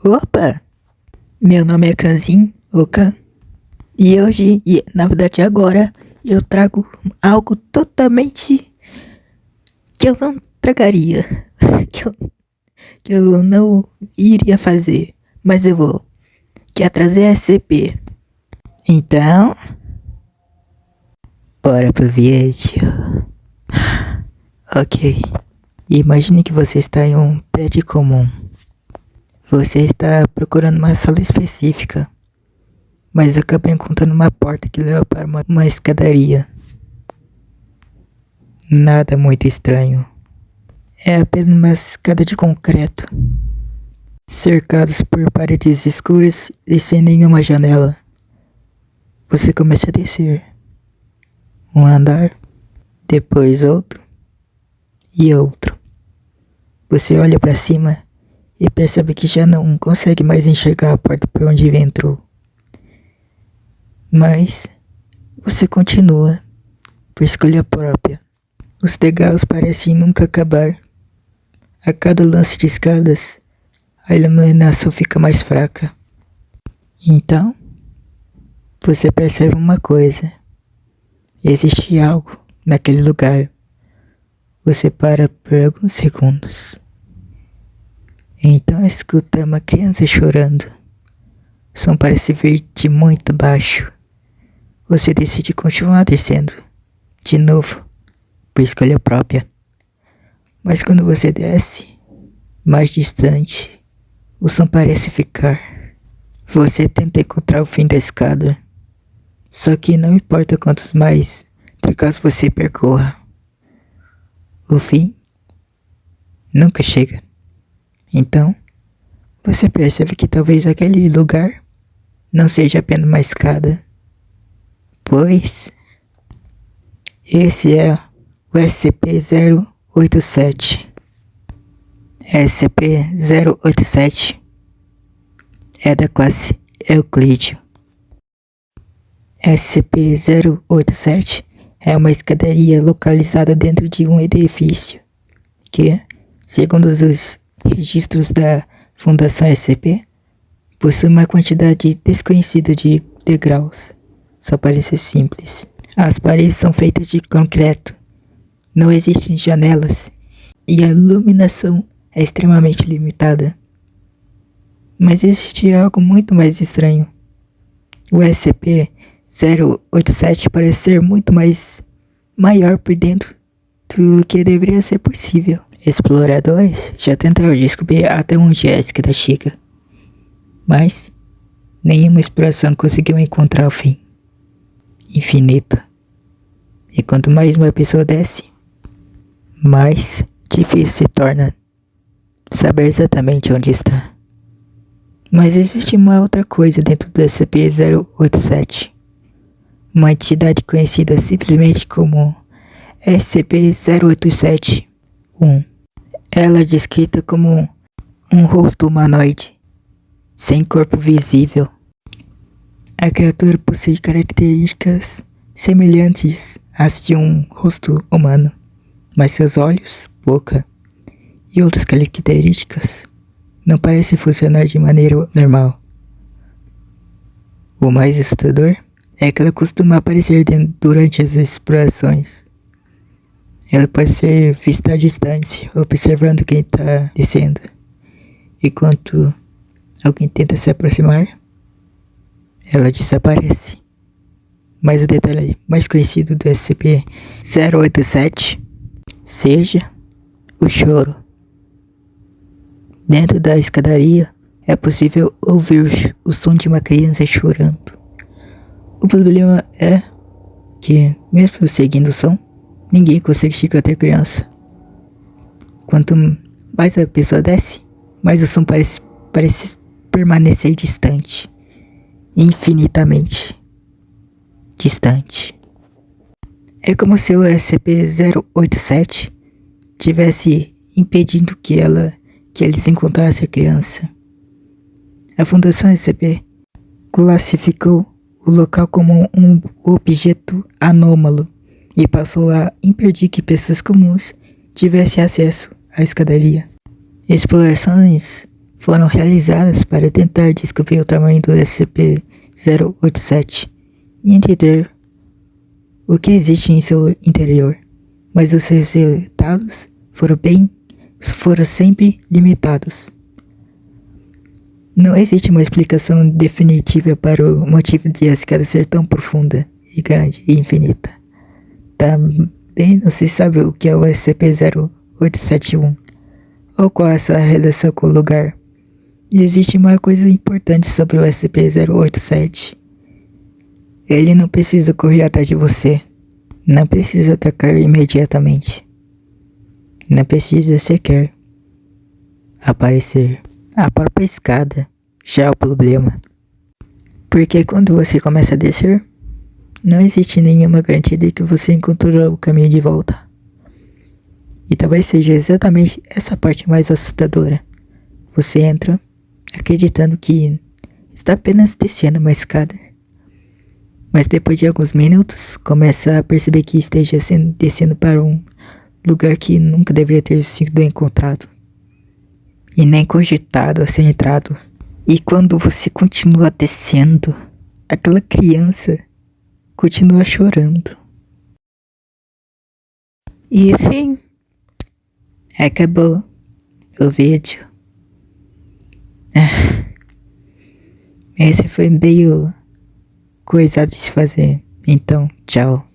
Opa! Meu nome é Kanzin, o Kan. E hoje, na verdade agora, eu trago algo totalmente que eu não tragaria. que eu não iria fazer, mas eu vou. Que é trazer SCP. Então, bora pro vídeo. Ok. Imagine que você está em um prédio comum. Você está procurando uma sala específica, mas acaba encontrando uma porta que leva para uma escadaria. Nada muito estranho. É apenas uma escada de concreto, cercados por paredes escuras e sem nenhuma janela. Você começa a descer. Um andar, depois outro e outro. Você olha para cima e percebe que já não consegue mais enxergar a porta por onde entrou. Mas você continua, por escolha própria. Os degraus parecem nunca acabar. A cada lance de escadas, a iluminação fica mais fraca. Então, você percebe uma coisa. Existe algo naquele lugar. Você para por alguns segundos. Então escuta uma criança chorando. O som parece vir de muito baixo. Você decide continuar descendo. De novo, por escolha própria. Mas quando você desce, mais distante, o som parece ficar. Você tenta encontrar o fim da escada. Só que não importa quantos mais degraus você percorra, o fim nunca chega. Então, você percebe que talvez aquele lugar não seja apenas uma escada, pois esse é o SCP-087. SCP-087 é da classe Euclídeo. SCP-087 é uma escadaria localizada dentro de um edifício que, segundo os registros da Fundação SCP, possui uma quantidade desconhecida de degraus. Só parece simples. As paredes são feitas de concreto, não existem janelas e a iluminação é extremamente limitada. Mas existe algo muito mais estranho. O SCP-087 parece ser muito mais maior por dentro do que deveria ser possível. Exploradores já tentaram descobrir até onde a escada chega, mas nenhuma exploração conseguiu encontrar o fim. Infinito. E quanto mais uma pessoa desce, mais difícil se torna saber exatamente onde está. Mas existe uma outra coisa dentro do SCP-087. Uma entidade conhecida simplesmente como SCP-087-1. Ela é descrita como um rosto humanoide, sem corpo visível. A criatura possui características semelhantes às de um rosto humano, mas seus olhos, boca e outras características não parecem funcionar de maneira normal. O mais assustador é que ela costuma aparecer durante as explorações. Ela pode ser vista à distância, observando quem está descendo. Enquanto alguém tenta se aproximar, ela desaparece. Mas o detalhe mais conhecido do SCP-087 seja o choro. Dentro da escadaria é possível ouvir o som de uma criança chorando. O problema é que, mesmo seguindo o som, ninguém consegue chegar até a criança. Quanto mais a pessoa desce, mais o som parece permanecer distante. Infinitamente distante. É como se o SCP-087 tivesse impedindo que eles encontrassem a criança. A Fundação SCP classificou o local como um objeto anômalo e passou a impedir que pessoas comuns tivessem acesso à escadaria. Explorações foram realizadas para tentar descobrir o tamanho do SCP-087 e entender o que existe em seu interior, mas os resultados foram sempre limitados. Não existe uma explicação definitiva para o motivo de a escada ser tão profunda e grande e infinita. Também não se sabe o que é o SCP-0871 ou qual é a sua relação com o lugar. E existe uma coisa importante sobre o SCP-087. Ele não precisa correr atrás de você. Não precisa atacar imediatamente. Não precisa sequer aparecer. A própria escada já é o problema. Porque quando você começa a descer, não existe nenhuma garantia de que você encontrará o caminho de volta. E talvez seja exatamente essa parte mais assustadora. Você entra acreditando que está apenas descendo uma escada. Mas depois de alguns minutos, começa a perceber que esteja descendo para um lugar que nunca deveria ter sido encontrado. E nem cogitado a ser entrado. E quando você continua descendo, aquela criança continua chorando. E enfim, acabou o vídeo. Esse foi meio coisado de se fazer. Então, tchau.